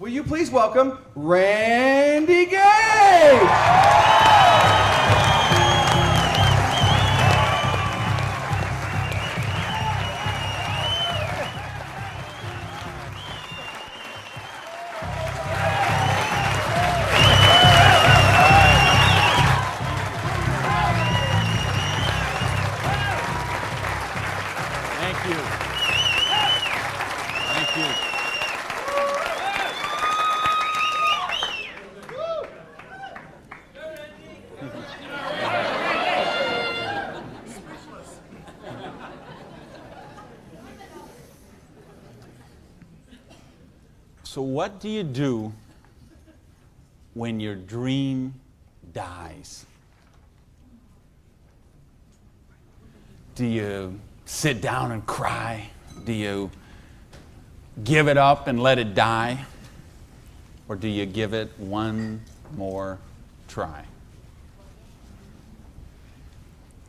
Will you please welcome Randy Gage? Thank you. Thank you. So what do you do when your dream dies? Do you sit down and cry? Do you give it up and let it die? Or do you give it one more try?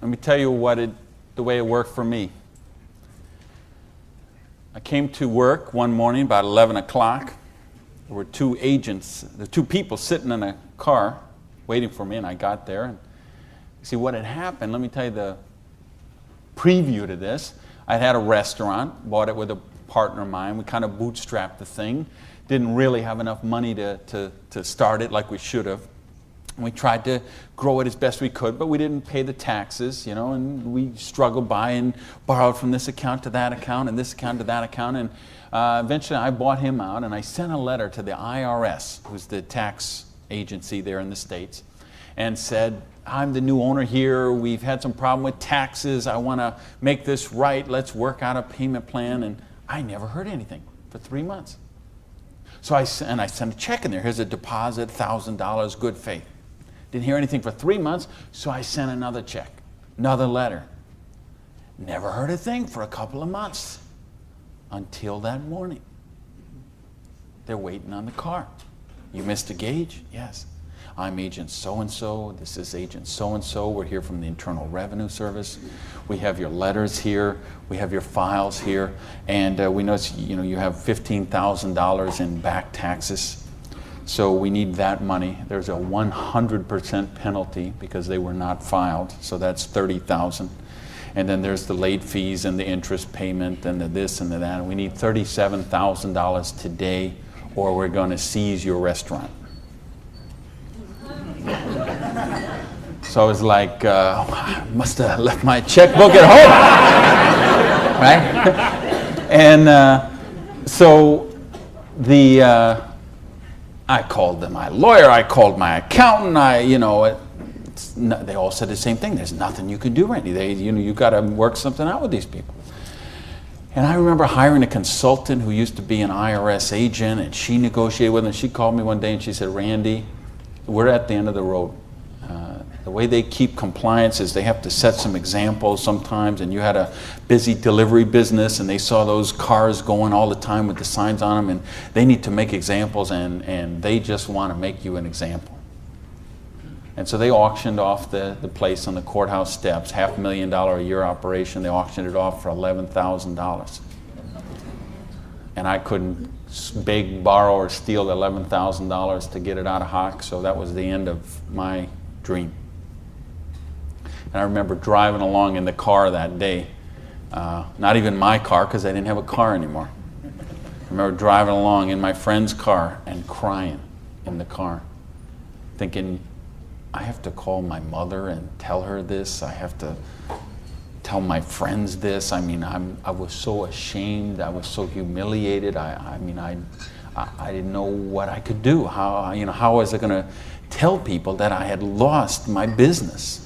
Let me tell you the way it worked for me. I came to work one morning about 11 o'clock. There were two people sitting in a car waiting for me, and I got there. And see what had happened, let me tell you the preview to this. I had a restaurant, bought it with a partner of mine. We kind of bootstrapped the thing. Didn't really have enough money to start it like we should have. And we tried to grow it as best we could, but we didn't pay the taxes, and we struggled by and borrowed from this account to that account and this account to that account. And eventually I bought him out, and I sent a letter to the IRS, who's the tax agency there in the States, and said, I'm the new owner here. We've had some problem with taxes. I want to make this right. Let's work out a payment plan. And I never heard anything for 3 months. So I sent a check in there. Here's a deposit, $1,000, good faith. Didn't hear anything for 3 months, so I sent another check, another letter. Never heard a thing for a couple of months until that morning. They're waiting on the car. You missed a gauge? Yes. I'm agent so-and-so. This is agent so-and-so. We're here from the Internal Revenue Service. We have your letters here. We have your files here. And we know you have $15,000 in back taxes. So we need that money. There's a 100% penalty because they were not filed. So that's $30,000. And then there's the late fees and the interest payment and the this and the that. And we need $37,000 today, or we're going to seize your restaurant. So I was like, I must have left my checkbook at home, right? And so I called my lawyer, I called my accountant, they all said the same thing. There's nothing you can do, Randy. You got to work something out with these people. And I remember hiring a consultant who used to be an IRS agent, and she negotiated with him. She called me one day and she said, Randy, we're at the end of the road. The way they keep compliance is they have to set some examples sometimes, and you had a busy delivery business and they saw those cars going all the time with the signs on them, and they need to make examples, and they just want to make you an example. And so they auctioned off the place on the courthouse steps, $500,000 a year operation. They auctioned it off for $11,000. And I couldn't beg, borrow, or steal $11,000 to get it out of hock, so that was the end of my dream. And I remember driving along in the car that day, not even my car because I didn't have a car anymore. I remember driving along in my friend's car and crying in the car, thinking, I have to call my mother and tell her this. I have to tell my friends this. I mean, I was so ashamed. I was so humiliated. I didn't know what I could do. How was I going to tell people that I had lost my business?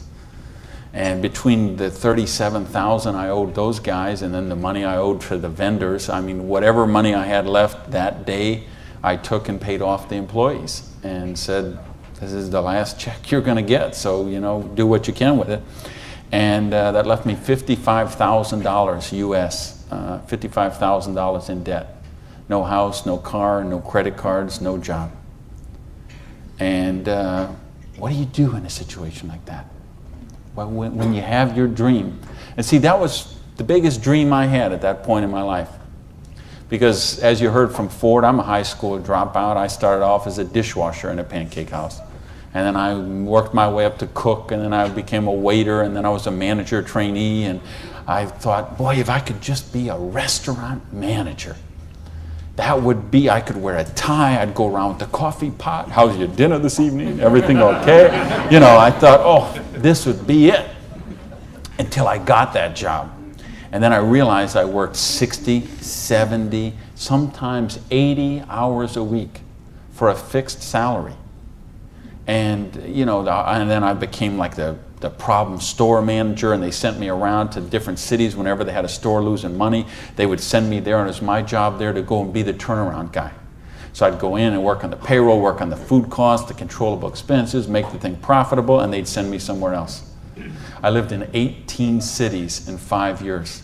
And between the $37,000 I owed those guys and then the money I owed for the vendors, whatever money I had left that day, I took and paid off the employees and said, this is the last check you're going to get, so do what you can with it. And that left me $55,000 US, $55,000 in debt. No house, no car, no credit cards, no job. And what do you do in a situation like that? Well, when you have your dream. And see, that was the biggest dream I had at that point in my life. Because as you heard from Ford, I'm a high school dropout. I started off as a dishwasher in a pancake house. And then I worked my way up to cook, and then I became a waiter, and then I was a manager trainee. And I thought, boy, if I could just be a restaurant manager, that would be, I could wear a tie, I'd go around with the coffee pot. How's your dinner this evening? Everything okay? You know, I thought, oh, this would be it. Until I got that job. And then I realized I worked 60, 70, sometimes 80 hours a week for a fixed salary. And, you know, and then I became like the problem store manager, and they sent me around to different cities whenever they had a store losing money. They would send me there, and it was my job there to go and be the turnaround guy. So I'd go in and work on the payroll, work on the food costs, the controllable expenses, make the thing profitable, and they'd send me somewhere else. I lived in 18 cities in 5 years.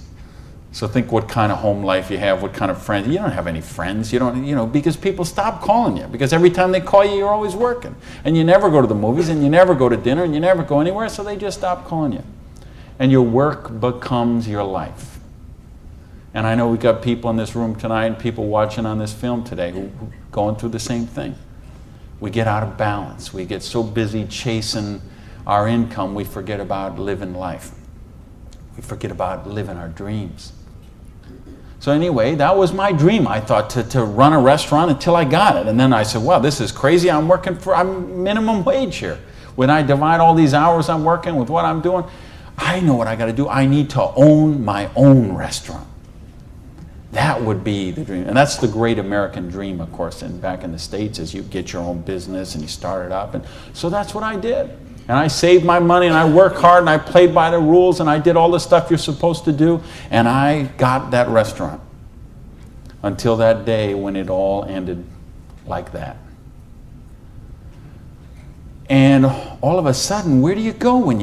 So think what kind of home life you have, what kind of friends. You don't have any friends. You don't, you know, because people stop calling you. Because every time they call you, you're always working. And you never go to the movies, and you never go to dinner, and you never go anywhere, so they just stop calling you. And your work becomes your life. And I know we got people in this room tonight and people watching on this film today who going through the same thing. We get out of balance. We get so busy chasing our income, we forget about living life. We forget about living our dreams. So anyway, that was my dream. I thought to run a restaurant until I got it. And then I said, well, this is crazy. I'm minimum wage here. When I divide all these hours I'm working with what I'm doing, I know what I got to do. I need to own my own restaurant. That would be the dream. And that's the great American dream, of course. And back in the States, is you get your own business and you start it up. And so that's what I did. And I saved my money, and I worked hard, and I played by the rules, and I did all the stuff you're supposed to do, and I got that restaurant. Until that day when it all ended like that. And all of a sudden, where do you go when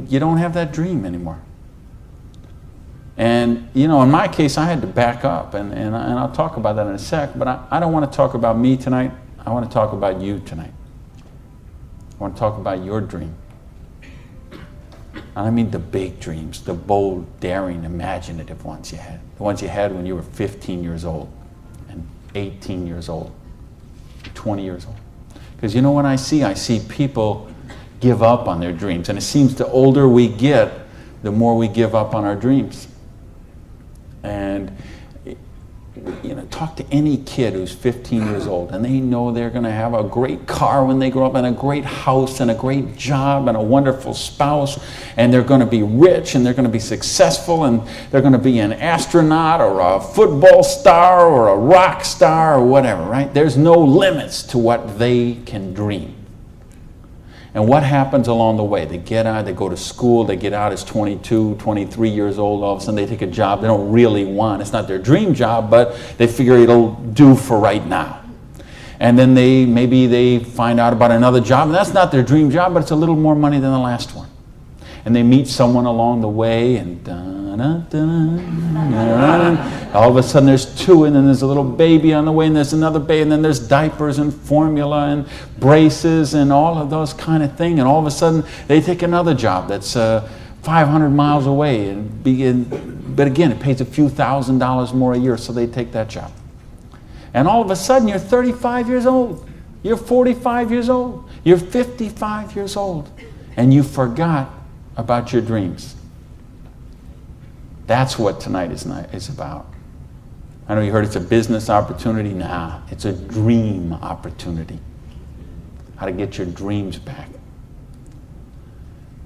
you don't have that dream anymore? And, you know, in my case, I had to back up, and I'll talk about that in a sec, but I don't want to talk about me tonight. I want to talk about you tonight. I want to talk about your dream. I mean the big dreams, the bold, daring, imaginative ones you had. The ones you had when you were 15 years old, and 18 years old, 20 years old. Because you know what I see people give up on their dreams. And it seems the older we get, the more we give up on our dreams. And you know, talk to any kid who's 15 years old, and they know they're going to have a great car when they grow up, and a great house, and a great job, and a wonderful spouse, and they're going to be rich, and they're going to be successful, and they're going to be an astronaut, or a football star, or a rock star, or whatever, right? There's no limits to what they can dream. And what happens along the way? They get out, they go to school, they get out as 22, 23 years old, all of a sudden they take a job they don't really want. It's not their dream job, but they figure it'll do for right now. And then maybe they find out about another job, and that's not their dream job, but it's a little more money than the last one. And they meet someone along the way, and all of a sudden there's two, and then there's a little baby on the way, and there's another baby, and then there's diapers and formula and braces and all of those kind of things. And all of a sudden they take another job that's 500 miles away, but again, it pays a few $1,000s more a year, so they take that job. And all of a sudden you're 35 years old, you're 45 years old, you're 55 years old, and you forgot about your dreams. That's what tonight is about. I know you heard it's a business opportunity. Nah, it's a dream opportunity. How to get your dreams back.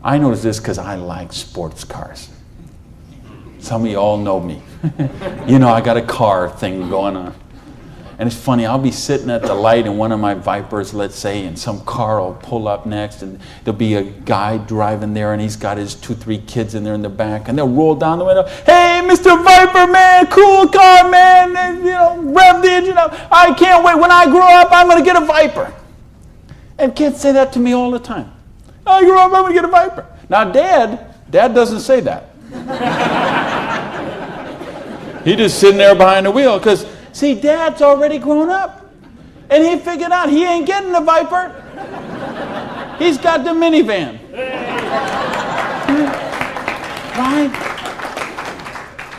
I noticed this because I like sports cars. Some of you all know me. You know, I got a car thing going on. And it's funny, I'll be sitting at the light in one of my Vipers, let's say, and some car will pull up next, and there'll be a guy driving there, and he's got his 2-3 kids in there in the back, and they'll roll down the window, "Hey, Mr. Viper, man, cool car, man, and, you know, rev the engine up. I can't wait. When I grow up, I'm going to get a Viper." And kids say that to me all the time. "I grow up, I'm going to get a Viper." Now, Dad doesn't say that. He's just sitting there behind the wheel, because see, Dad's already grown up. And he figured out he ain't getting the Viper. He's got the minivan. Right?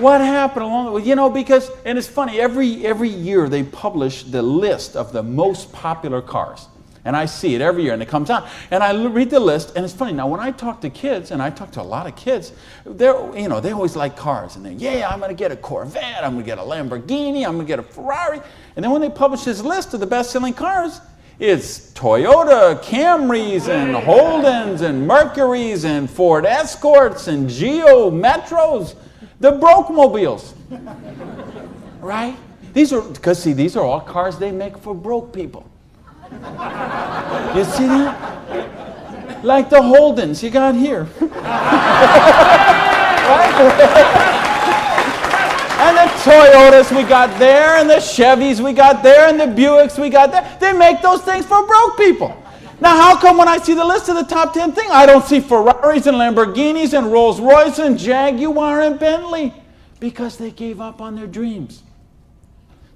What happened along the way? You know, because, and it's funny, every year they publish the list of the most popular cars. And I see it every year, and it comes out. And I read the list, and it's funny. Now, when I talk to kids, and I talk to a lot of kids, they always like cars. And I'm going to get a Corvette, I'm going to get a Lamborghini, I'm going to get a Ferrari. And then when they publish this list of the best-selling cars, it's Toyota Camrys and Holdens and Mercurys and Ford Escorts and Geo Metros, the broke mobiles, right? These are all cars they make for broke people. You see that? Like the Holdens you got here. Right? And the Toyotas we got there, and the Chevys we got there, and the Buicks we got there. They make those things for broke people. Now, how come when I see the list of the top 10 things, I don't see Ferraris and Lamborghinis and Rolls Royce and Jaguar and Bentley? Because they gave up on their dreams.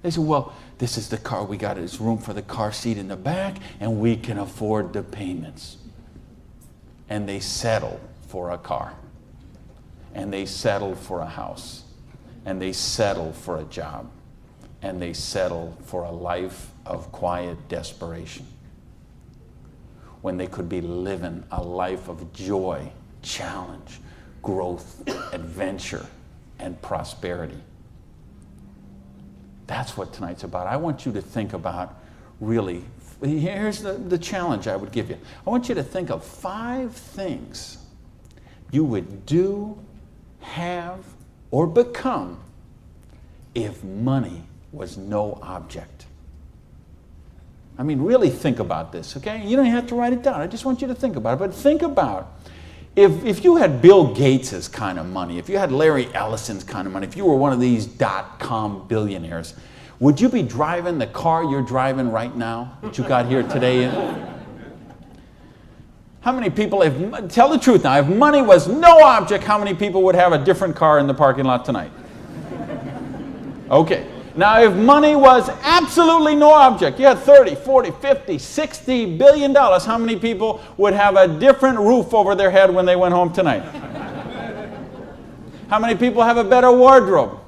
They said, well, this is the car we got. There's room for the car seat in the back, and we can afford the payments. And they settle for a car. And they settle for a house. And they settle for a job. And they settle for a life of quiet desperation. When they could be living a life of joy, challenge, growth, adventure, and prosperity. That's what tonight's about. I want you to think about, really, here's the challenge I would give you. I want you to think of 5 things you would do, have, or become if money was no object. I mean, really think about this, okay? You don't have to write it down. I just want you to think about it. But think about if you had Bill Gates' kind of money, if you had Larry Ellison's kind of money, if you were one of these .com billionaires, would you be driving the car you're driving right now that you got here today in? How many people, tell the truth now, if money was no object, how many people would have a different car in the parking lot tonight? Okay. Now, if money was absolutely no object, you had 30, 40, 50, 60 billion dollars, how many people would have a different roof over their head when they went home tonight? How many people have a better wardrobe?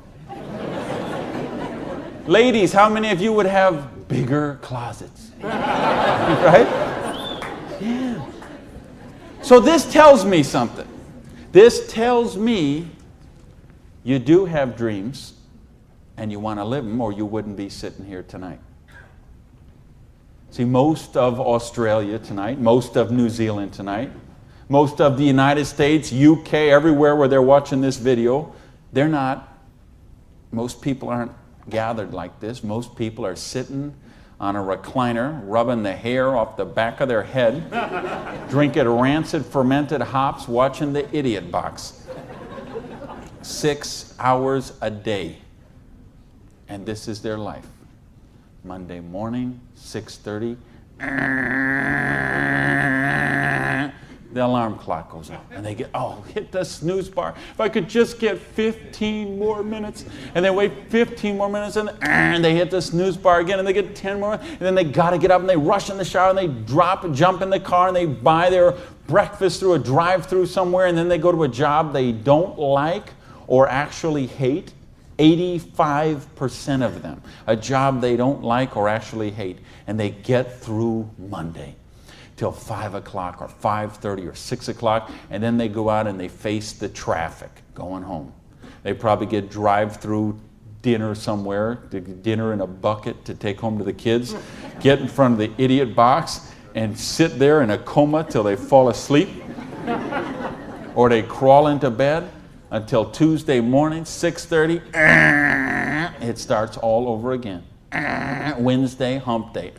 Ladies, how many of you would have bigger closets? Right? Yeah. So this tells me something. This tells me you do have dreams. And you want to live them, or you wouldn't be sitting here tonight. See, most of Australia tonight, most of New Zealand tonight, most of the United States, UK, everywhere where they're watching this video, most people aren't gathered like this. Most people are sitting on a recliner, rubbing the hair off the back of their head, drinking rancid fermented hops, watching the Idiot Box. 6 hours a day. And this is their life. Monday morning, 6:30, the alarm clock goes off. And they get, hit the snooze bar. If I could just get 15 more minutes. And they wait 15 more minutes, and they hit the snooze bar again, and they get 10 more. And then they got to get up, and they rush in the shower, and they jump in the car, and they buy their breakfast through a drive-through somewhere, and then they go to a job they don't like or actually hate. 85% of them, a job they don't like or actually hate, and they get through Monday till 5 o'clock or 5:30 or 6 o'clock, and then they go out and they face the traffic going home. They probably get drive-through dinner somewhere, dinner in a bucket to take home to the kids, get in front of the Idiot Box and sit there in a coma till they fall asleep, or they crawl into bed until Tuesday morning, 6:30, it starts all over again. Wednesday, hump day.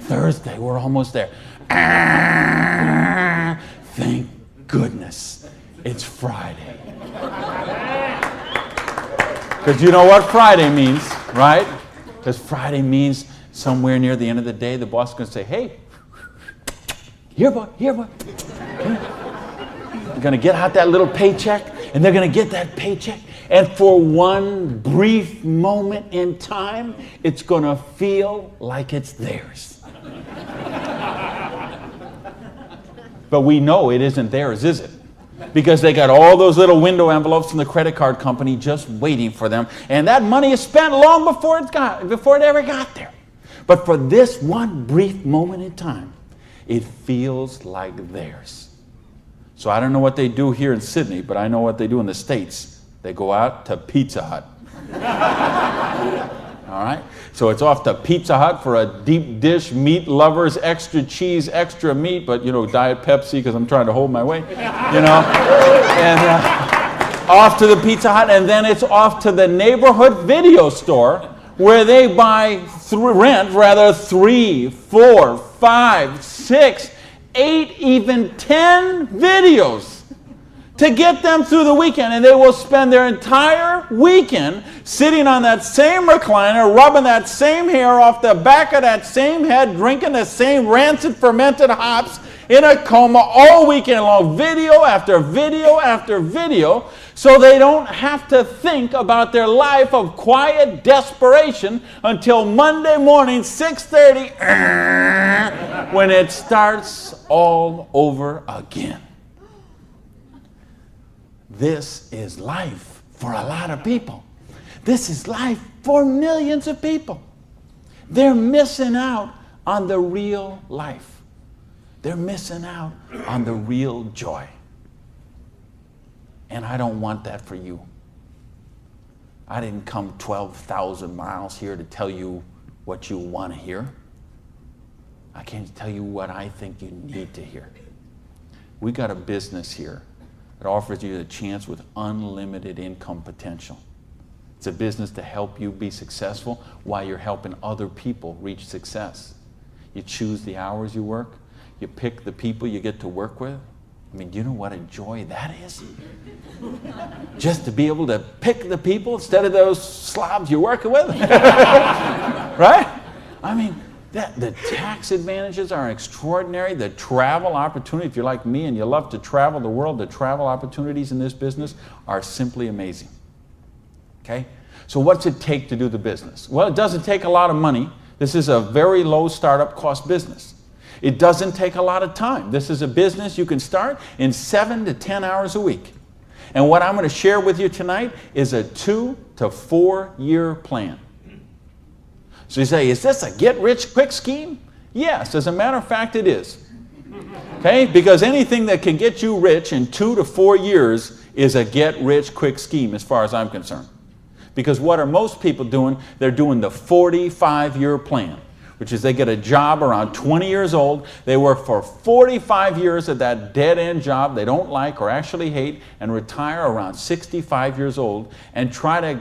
Thursday, we're almost there. Thank goodness it's Friday. Because you know what Friday means, right? Because Friday means somewhere near the end of the day, the boss is going to say, hey, here, boy. You're going to get out that little paycheck, and they're going to get that paycheck, and for one brief moment in time, it's going to feel like it's theirs. But we know it isn't theirs, is it? because they got all those little window envelopes from the credit card company just waiting for them. And that money is spent long before it ever got there. But for this one brief moment in time, it feels like theirs. So I don't know what they do here in Sydney, but I know what they do in the States. They go out to Pizza Hut. All right? So it's off to Pizza Hut for a deep dish, meat lovers, extra cheese, extra meat, but, Diet Pepsi because I'm trying to hold my weight, And off to the Pizza Hut, and then it's off to the neighborhood video store where they rent 3, 4, 5, 6, 8, even 10 videos to get them through the weekend. And they will spend their entire weekend sitting on that same recliner, rubbing that same hair off the back of that same head, drinking the same rancid fermented hops in a coma all weekend long, video after video after video, so they don't have to think about their life of quiet desperation until Monday morning, 6:30, when it starts all over again. This is life for a lot of people. This is life for millions of people. They're missing out on the real life. They're missing out on the real joy. And I don't want that for you. I didn't come 12,000 miles here to tell you what you want to hear. I came to tell you what I think you need to hear. We got a business here that offers you the chance with unlimited income potential. It's a business to help you be successful while you're helping other people reach success. You choose the hours you work. You pick the people you get to work with. I mean, do you know what a joy that is? Just to be able to pick the people instead of those slobs you're working with. Right? I mean, the tax advantages are extraordinary. The travel opportunity, if you're like me and you love to travel the world, the travel opportunities in this business are simply amazing. Okay? So what's it take to do the business? Well, it doesn't take a lot of money. This is a very low startup cost business. It doesn't take a lot of time. This is a business you can start in 7 to 10 hours a week. And what I'm going to share with you tonight is a 2 to 4 year plan. So you say, is this a get-rich-quick scheme? Yes, as a matter of fact, it is. Okay? Because anything that can get you rich in 2 to 4 years is a get-rich-quick scheme as far as I'm concerned. Because what are most people doing? They're doing the 45-year plan, which is they get a job around 20 years old. They work for 45 years at that dead-end job they don't like or actually hate, and retire around 65 years old and try to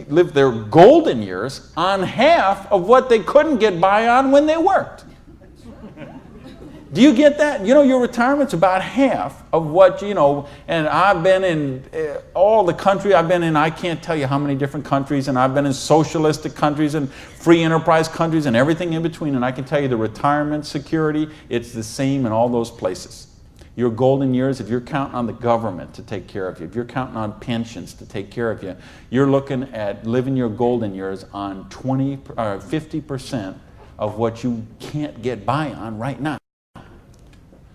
live their golden years on half of what they couldn't get by on when they worked. Do you get that? You know, your retirement's about half of what, and I've been in all the country I've been in. I can't tell you how many different countries, and I've been in socialistic countries and free enterprise countries and everything in between, and I can tell you the retirement security, it's the same in all those places. Your golden years, if you're counting on the government to take care of you, if you're counting on pensions to take care of you, you're looking at living your golden years on 50% of what you can't get by on right now.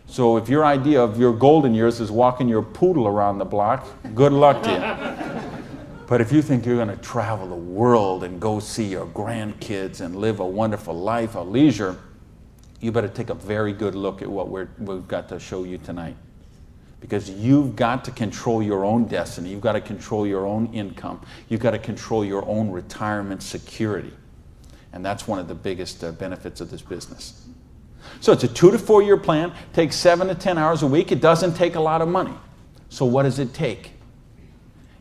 So if your idea of your golden years is walking your poodle around the block, good luck to you. But if you think you're going to travel the world and go see your grandkids and live a wonderful life of leisure, you better take a very good look at what we've got to show you tonight. Because you've got to control your own destiny. You've got to control your own income. You've got to control your own retirement security. And that's one of the biggest benefits of this business. So it's a 2 to 4 year plan, takes 7 to 10 hours a week. It doesn't take a lot of money. So what does it take?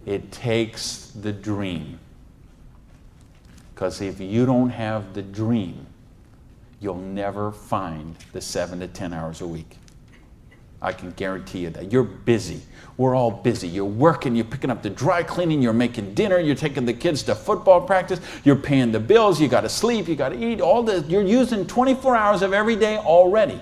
It takes the dream. Because if you don't have the dream, you'll never find the 7 to 10 hours a week. I can guarantee you that. You're busy. We're all busy. You're working, you're picking up the dry cleaning, you're making dinner, you're taking the kids to football practice, you're paying the bills, you got to sleep, you got to eat, all this. You're using 24 hours of every day already.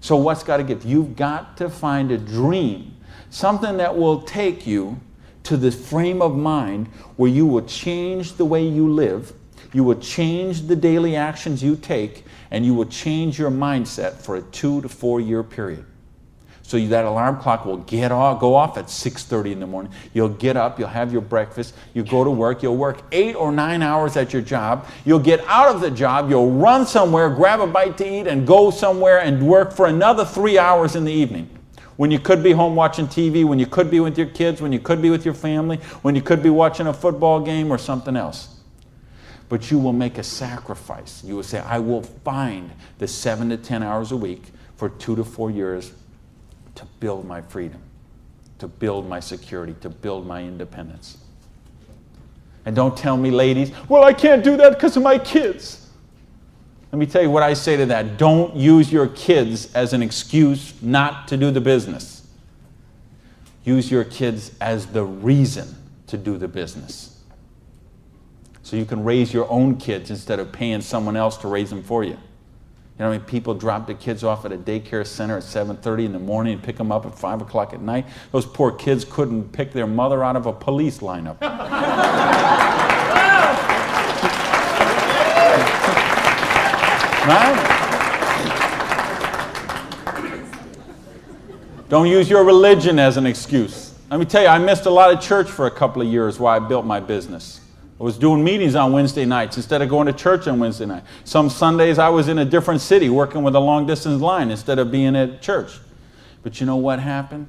So what's got to give? You've got to find a dream, something that will take you to the frame of mind where you will change the way you live, you will change the daily actions you take, and you will change your mindset for a 2 to 4 year period. So that alarm clock will go off at 6:30 in the morning. You'll get up, you'll have your breakfast, you go to work, you'll work 8 or 9 hours at your job, you'll get out of the job, you'll run somewhere, grab a bite to eat, and go somewhere and work for another 3 hours in the evening. When you could be home watching TV, when you could be with your kids, when you could be with your family, when you could be watching a football game or something else. But you will make a sacrifice. You will say, I will find the 7 to 10 hours a week for 2 to 4 years to build my freedom, to build my security, to build my independence. And don't tell me, ladies, well, I can't do that because of my kids. Let me tell you what I say to that. Don't use your kids as an excuse not to do the business. Use your kids as the reason to do the business. So you can raise your own kids instead of paying someone else to raise them for you. You know, people drop the kids off at a daycare center at 7:30 in the morning and pick them up at 5 o'clock at night. Those poor kids couldn't pick their mother out of a police lineup. Right? Don't use your religion as an excuse. Let me tell you, I missed a lot of church for a couple of years while I built my business. I was doing meetings on Wednesday nights instead of going to church on Wednesday night. Some Sundays I was in a different city working with a long-distance line instead of being at church. But you know what happened?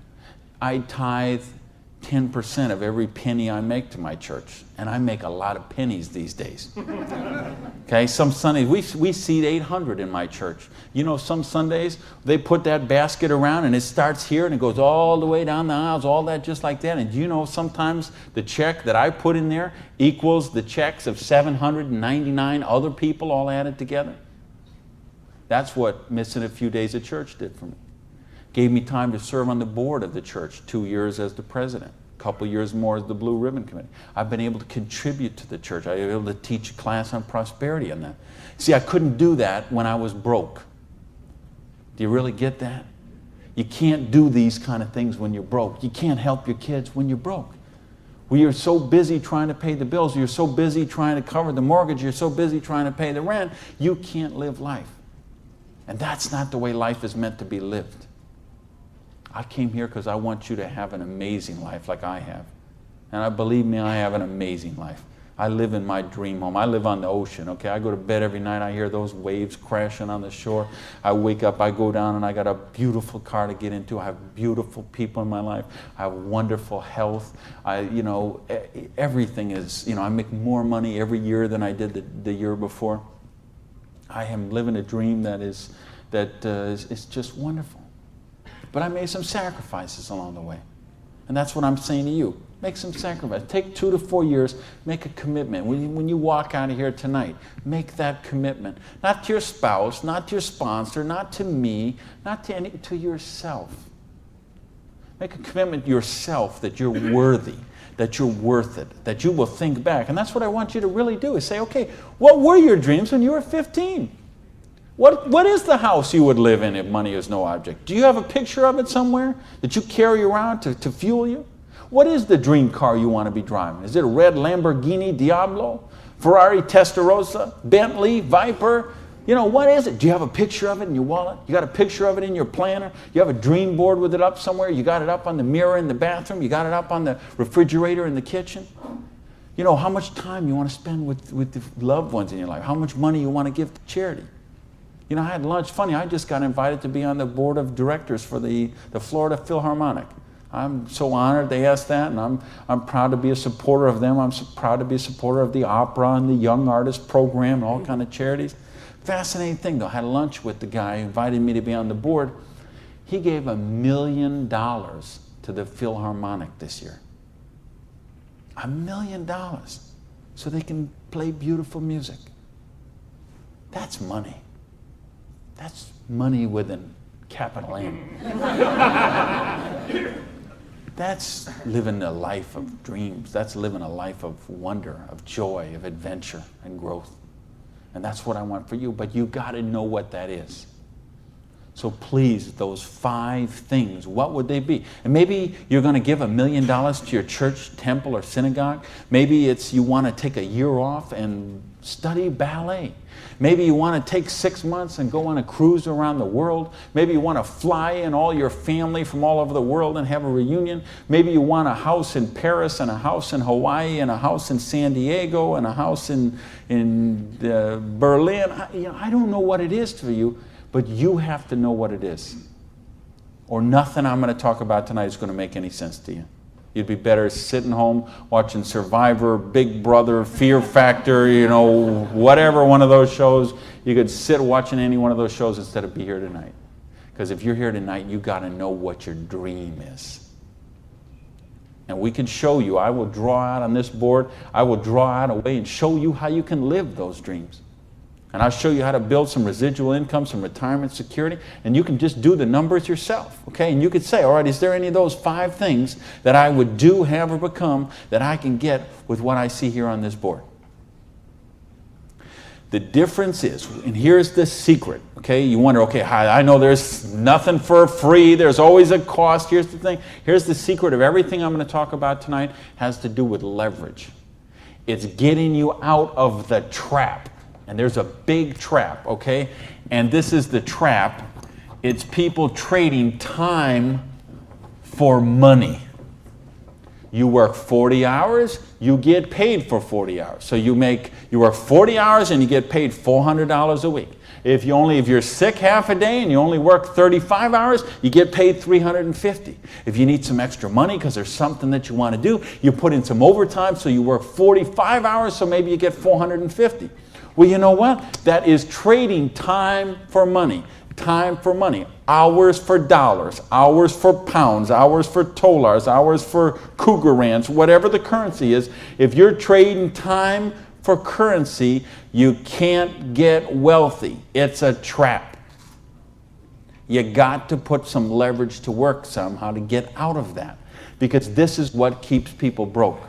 I tithe 10% of every penny I make to my church. And I make a lot of pennies these days. Okay, some Sundays, we seat 800 in my church. You know, some Sundays, they put that basket around and it starts here and it goes all the way down the aisles, all that just like that. And you know, sometimes the check that I put in there equals the checks of 799 other people all added together. That's what missing a few days of church did for me. Gave me time to serve on the board of the church, 2 years as the president, a couple years more as the Blue Ribbon Committee. I've been able to contribute to the church. I've been able to teach a class on prosperity on that. See, I couldn't do that when I was broke. Do you really get that? You can't do these kind of things when you're broke. You can't help your kids when you're broke. When you're so busy trying to pay the bills, you're so busy trying to cover the mortgage, you're so busy trying to pay the rent, you can't live life. And that's not the way life is meant to be lived. I came here because I want you to have an amazing life like I have. And believe me, I have an amazing life. I live in my dream home. I live on the ocean, okay? I go to bed every night, I hear those waves crashing on the shore. I wake up, I go down, and I got a beautiful car to get into. I have beautiful people in my life. I have wonderful health. Everything is, I make more money every year than I did the year before. I am living a dream that is just wonderful. But I made some sacrifices along the way. And that's what I'm saying to you. Make some sacrifice. Take 2 to 4 years. Make a commitment. When you walk out of here tonight, make that commitment. Not to your spouse, not to your sponsor, not to me, not to yourself. Make a commitment to yourself that you're worthy, that you're worth it, that you will think back. And that's what I want you to really do, is say, okay, what were your dreams when you were 15? What is the house you would live in if money is no object? Do you have a picture of it somewhere that you carry around to fuel you? What is the dream car you want to be driving? Is it a red Lamborghini Diablo, Ferrari Testarossa, Bentley, Viper? What is it? Do you have a picture of it in your wallet? You got a picture of it in your planner? You have a dream board with it up somewhere? You got it up on the mirror in the bathroom? You got it up on the refrigerator in the kitchen? How much time you want to spend with the loved ones in your life? How much money you want to give to charity? I had lunch. Funny, I just got invited to be on the board of directors for the Florida Philharmonic. I'm so honored they asked that, and I'm proud to be a supporter of them. I'm so proud to be a supporter of the opera and the Young Artist Program and all kind of charities. Fascinating thing, though. I had lunch with the guy who invited me to be on the board. He gave $1 million to the Philharmonic this year. $1 million so they can play beautiful music. That's money. That's money with a capital M. That's living a life of dreams. That's living a life of wonder, of joy, of adventure and growth. And that's what I want for you. But you got to know what that is. So please, those 5 things, what would they be? And maybe you're going to give $1 million to your church, temple, or synagogue. Maybe it's you want to take a year off and Study ballet. Maybe you want to take 6 months and go on a cruise around the world. Maybe you want to fly in all your family from all over the world and have a reunion. Maybe you want a house in Paris and a house in Hawaii and a house in San Diego and a house in Berlin. I don't know what it is for you, but you have to know what it is. Or nothing I'm going to talk about tonight is going to make any sense to you. You'd be better sitting home watching Survivor, Big Brother, Fear Factor, whatever one of those shows. You could sit watching any one of those shows instead of be here tonight. Because if you're here tonight, you got to know what your dream is. And we can show you. I will draw out on this board. I will draw out a way and show you how you can live those dreams. And I'll show you how to build some residual income, some retirement security, and you can just do the numbers yourself, okay? And you could say, all right, is there any of those 5 things that I would do, have, or become that I can get with what I see here on this board? The difference is, and here's the secret, okay? You wonder, okay, I know there's nothing for free. There's always a cost. Here's the thing. Here's the secret of everything I'm going to talk about tonight has to do with leverage. It's getting you out of the trap. And there's a big trap, okay? And this is the trap. It's people trading time for money. You work 40 hours, you get paid for 40 hours. So you work 40 hours and you get paid $400 a week. If you're sick half a day and you only work 35 hours, you get paid $350. If you need some extra money because there's something that you want to do, you put in some overtime, so you work 45 hours, so maybe you get $450. Well, you know what? That is trading time for money. Time for money. Hours for dollars. Hours for pounds. Hours for dollars. Hours for cougar ranch. Whatever the currency is. If you're trading time for currency, you can't get wealthy. It's a trap. You got to put some leverage to work somehow to get out of that. Because this is what keeps people broke.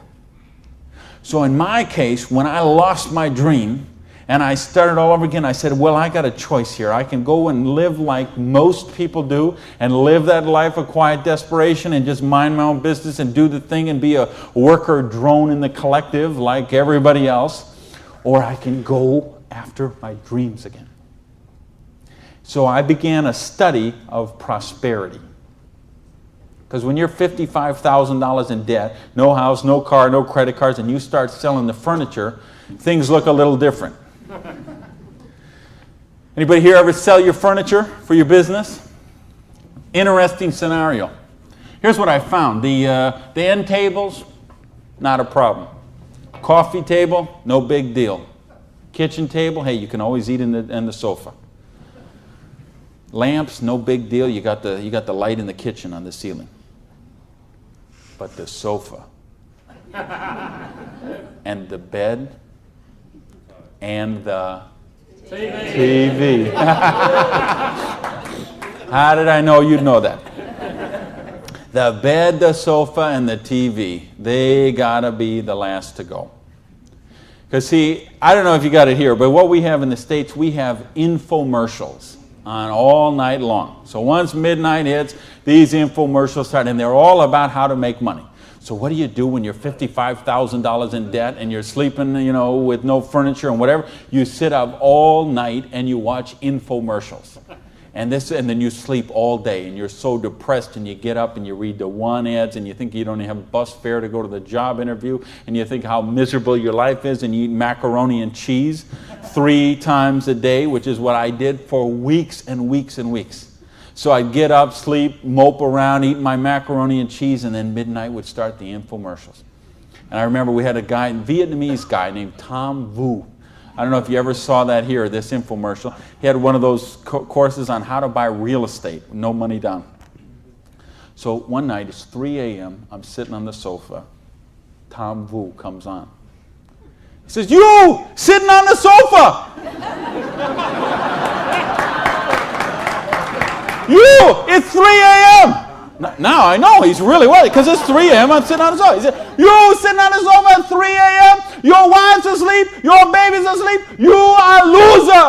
So in my case, when I lost my dream, and I started all over again, I said, well, I got a choice here. I can go and live like most people do and live that life of quiet desperation and just mind my own business and do the thing and be a worker drone in the collective like everybody else. Or I can go after my dreams again. So I began a study of prosperity. Because when you're $55,000 in debt, no house, no car, no credit cards, and you start selling the furniture, things look a little different. Anybody here ever sell your furniture for your business? Interesting scenario. Here's what I found. The end tables, not a problem. Coffee table, no big deal. Kitchen table, hey, you can always eat in the sofa. Lamps, no big deal. You got the light in the kitchen on the ceiling. But the sofa and the bed and the TV. How did I know you'd know that? The bed, the sofa, and the TV, they gotta be the last to go. Because see, I don't know if you got it here, but what we have in the States, we have infomercials on all night long. So once midnight hits, these infomercials start, and they're all about how to make money. So what do you do when you're $55,000 in debt and you're sleeping, with no furniture and whatever? You sit up all night and you watch infomercials. And then you sleep all day and you're so depressed, and you get up and you read the one ads and you think you don't have a bus fare to go to the job interview, and you think how miserable your life is, and you eat macaroni and cheese 3 times a day, which is what I did for weeks and weeks and weeks. So I'd get up, sleep, mope around, eat my macaroni and cheese, and then midnight would start the infomercials. And I remember we had a Vietnamese guy named Tom Vu. I don't know if you ever saw that here, this infomercial. He had one of those courses on how to buy real estate, no money down. So one night, it's 3 a.m., I'm sitting on the sofa. Tom Vu comes on. He says, "You, sitting on the sofa! You, it's 3 a.m. Now I know he's really worried, because it's 3 a.m. I'm sitting on the sofa. He said, "You sitting on the sofa at 3 a.m. Your wife's asleep. Your baby's asleep. You are a loser.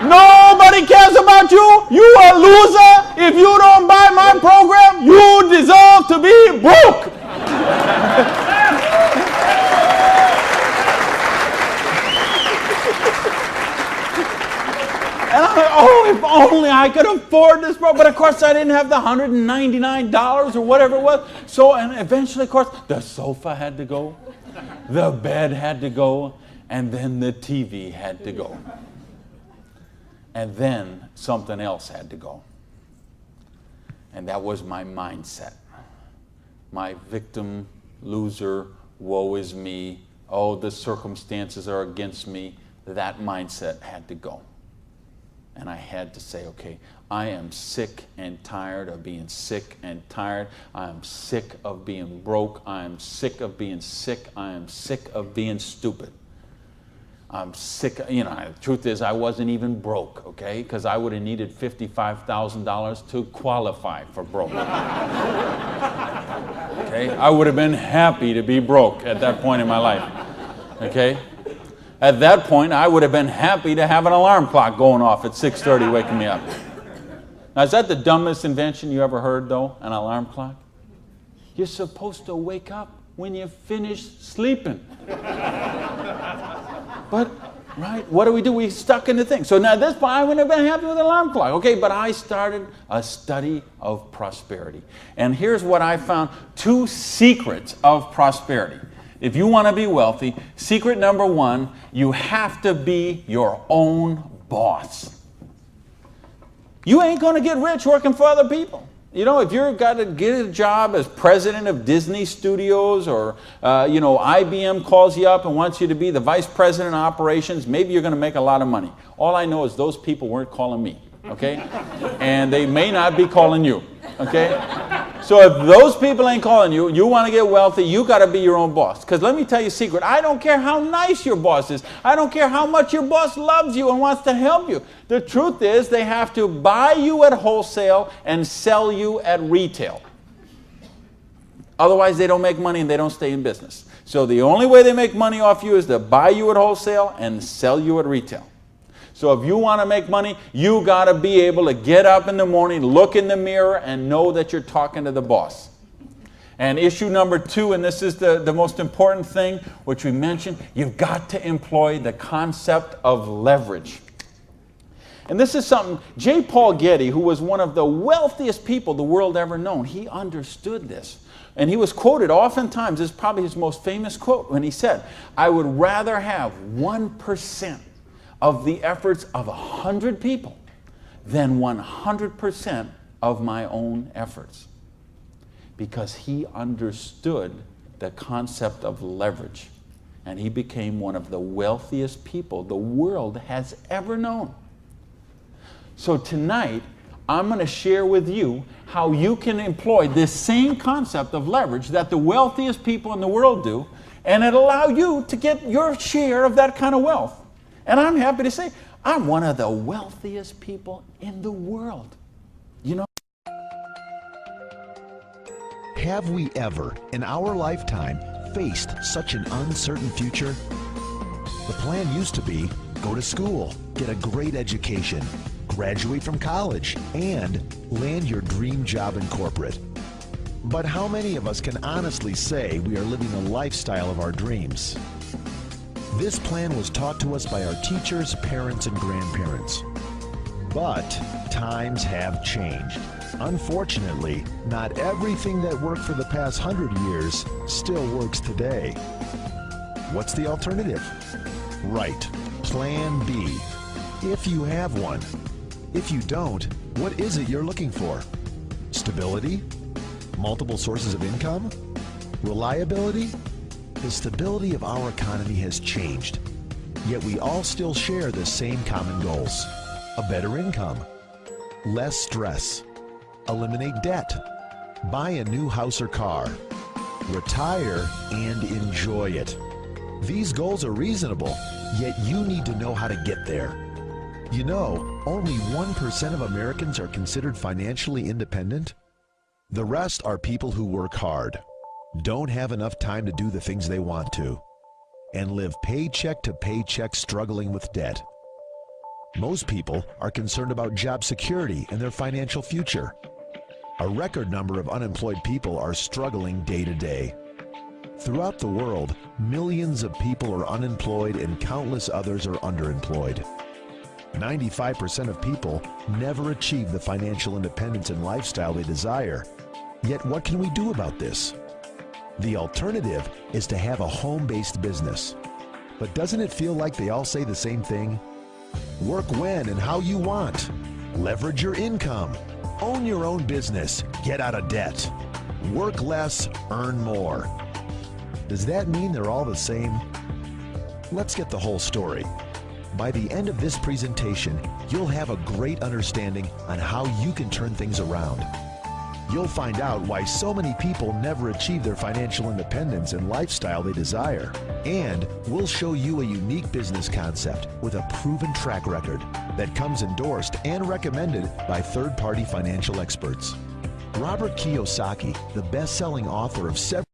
Nobody cares about you. You are a loser. If you don't buy my program, you deserve to be broke." Oh, if only I could afford this, bro. But of course, I didn't have the $199 or whatever it was. So, and eventually, of course, the sofa had to go, the bed had to go, and then the TV had to go. And then something else had to go. And that was my mindset. My victim, loser, woe is me, oh, the circumstances are against me. That mindset had to go. And I had to say, okay, I am sick and tired of being sick and tired. I am sick of being broke. I am sick of being sick. I am sick of being stupid. I'm sick, the truth is I wasn't even broke, okay? Because I would have needed $55,000 to qualify for broke. Okay? I would have been happy to be broke at that point in my life, okay? At that point, I would have been happy to have an alarm clock going off at 6:30 waking me up. Now, is that the dumbest invention you ever heard, though, an alarm clock? You're supposed to wake up when you finish sleeping. But, right, what do? We stuck in the thing. So now at this point, I wouldn't have been happy with an alarm clock. Okay, but I started a study of prosperity. And here's what I found, 2 secrets of prosperity. If you want to be wealthy, secret number 1, you have to be your own boss. You ain't going to get rich working for other people. If you've got to get a job as president of Disney Studios or, IBM calls you up and wants you to be the vice president of operations, maybe you're going to make a lot of money. All I know is those people weren't calling me, okay? And they may not be calling you, okay? So if those people ain't calling you, you want to get wealthy, you got to be your own boss. Because let me tell you a secret. I don't care how nice your boss is. I don't care how much your boss loves you and wants to help you. The truth is they have to buy you at wholesale and sell you at retail. Otherwise, they don't make money and they don't stay in business. So the only way they make money off you is to buy you at wholesale and sell you at retail. So if you want to make money, you got to be able to get up in the morning, look in the mirror, and know that you're talking to the boss. And issue number 2, and this is the most important thing, which we mentioned, you've got to employ the concept of leverage. And this is something, J. Paul Getty, who was one of the wealthiest people the world ever known, he understood this. And he was quoted oftentimes, this is probably his most famous quote, when he said, I would rather have 1% of the efforts of 100 people than 100% of my own efforts. Because he understood the concept of leverage. And he became one of the wealthiest people the world has ever known. So tonight, I'm going to share with you how you can employ this same concept of leverage that the wealthiest people in the world do, and it'll allow you to get your share of that kind of wealth. And I'm happy to say, I'm one of the wealthiest people in the world. Have we ever, in our lifetime, faced such an uncertain future? The plan used to be, go to school, get a great education, graduate from college, and land your dream job in corporate. But how many of us can honestly say we are living the lifestyle of our dreams? This plan was taught to us by our teachers, parents, and grandparents. But times have changed. Unfortunately, not everything that worked for the past 100 years still works today. What's the alternative? Right, Plan B, if you have one. If you don't, what is it you're looking for? Stability? Multiple sources of income? Reliability? The stability of our economy has changed, yet we all still share the same common goals. A better income, less stress, eliminate debt, buy a new house or car, retire and enjoy it. These goals are reasonable, yet you need to know how to get there. You know, only 1% of Americans are considered financially independent. The rest are people who work hard, don't have enough time to do the things they want to, and live paycheck to paycheck struggling with debt. Most people are concerned about job security and their financial future. A record number of unemployed people are struggling day to day. Throughout the world, millions of people are unemployed and countless others are underemployed. 95% of people never achieve the financial independence and lifestyle they desire. Yet what can we do about this? The alternative is to have a home-based business. But doesn't it feel like they all say the same thing? Work when and how you want. Leverage your income. Own your own business. Get out of debt. Work less, earn more. Does that mean they're all the same? Let's get the whole story. By the end of this presentation, you'll have a great understanding on how you can turn things around. You'll find out why so many people never achieve their financial independence and lifestyle they desire. And we'll show you a unique business concept with a proven track record that comes endorsed and recommended by third-party financial experts. Robert Kiyosaki, the best-selling author of several